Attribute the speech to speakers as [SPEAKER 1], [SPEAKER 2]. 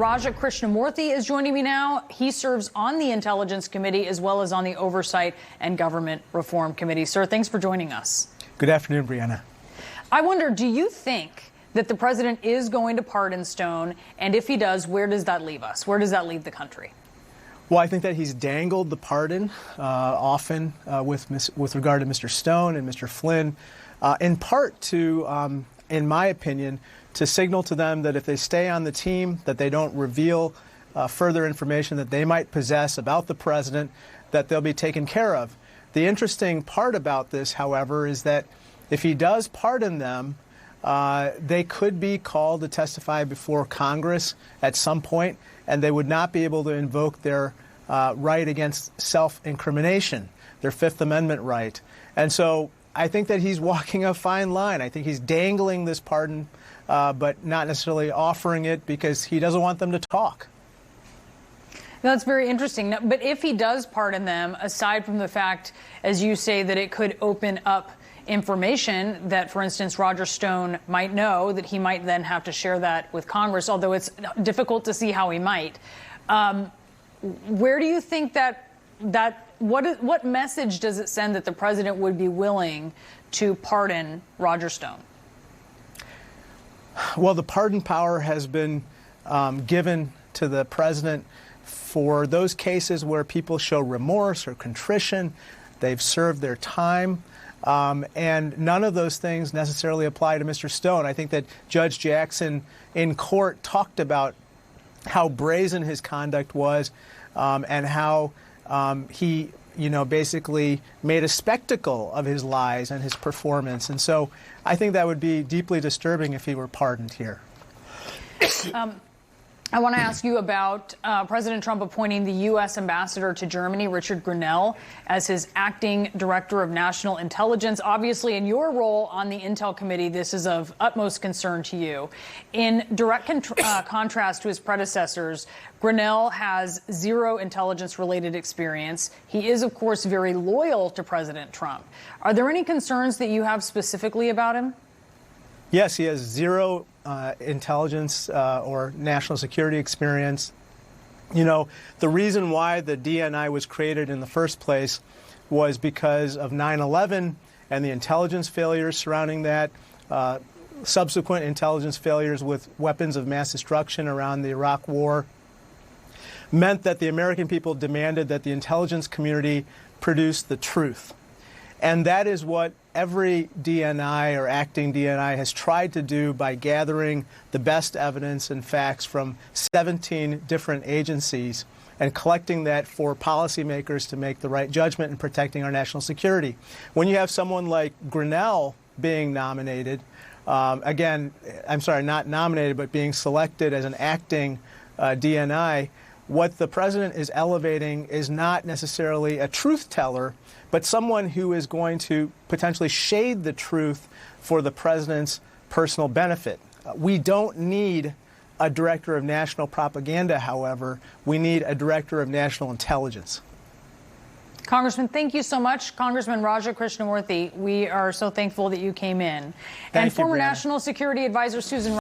[SPEAKER 1] Raja Krishnamoorthi is joining me now. He serves on the Intelligence Committee as well as on the Oversight and Government Reform Committee. Sir, thanks for joining us.
[SPEAKER 2] Good afternoon, Brianna.
[SPEAKER 1] I wonder, do you think that the president is going to pardon Stone? And if he does, where does that leave us? Where does that leave the country?
[SPEAKER 2] Well, I think that he's dangled the pardon often with regard to Mr. Stone and Mr. Flynn, in part to, in my opinion, to signal to them that if they stay on the team, that they don't reveal further information that they might possess about the president, that they'll be taken care of. The interesting part about this, however, is that if he does pardon them, they could be called to testify before Congress at some point, and they would not be able to invoke their right against self-incrimination, their Fifth Amendment right. And so I think that he's walking a fine line. I think he's dangling this pardon, but not necessarily offering it because he doesn't want them to talk.
[SPEAKER 1] That's very interesting. But if he does pardon them, aside from the fact, as you say, that it could open up information that, for instance, Roger Stone might know, that he might then have to share that with Congress, although it's difficult to see how he might. Where do you think what message does it send that the president would be willing to pardon Roger Stone?
[SPEAKER 2] Well, the pardon power has been given to the president for those cases where people show remorse or contrition, they've served their time, and none of those things necessarily apply to Mr. Stone. I think that Judge Jackson in court talked about how brazen his conduct was and how he basically made a spectacle of his lies and his performance. And so I think that would be deeply disturbing if he were pardoned here.
[SPEAKER 1] I want to ask you about President Trump appointing the U.S. ambassador to Germany, Richard Grenell, as his acting director of national intelligence. Obviously, in your role on the Intel Committee, this is of utmost concern to you. In direct contrast to his predecessors, Grenell has zero intelligence-related experience. He is, of course, very loyal to President Trump. Are there any concerns that you have specifically about him?
[SPEAKER 2] Yes, he has zero intelligence or national security experience. You know, the reason why the DNI was created in the first place was because of 9/11 and the intelligence failures surrounding that, subsequent intelligence failures with weapons of mass destruction around the Iraq War, meant that the American people demanded that the intelligence community produce the truth. And that is what every DNI or acting DNI has tried to do by gathering the best evidence and facts from 17 different agencies and collecting that for policymakers to make the right judgment in protecting our national security. When you have someone like Grenell being nominated, again, I'm sorry, not nominated, but being selected as an acting DNI, what the president is elevating is not necessarily a truth teller, but someone who is going to potentially shade the truth for the president's personal benefit. We don't need a director of national propaganda, however. We need a director of national intelligence.
[SPEAKER 1] Congressman, thank you so much. Congressman Raja Krishnamoorthi, we are so thankful that you came in.
[SPEAKER 2] Thank you,
[SPEAKER 1] former
[SPEAKER 2] Brianna.
[SPEAKER 1] National Security Advisor Susan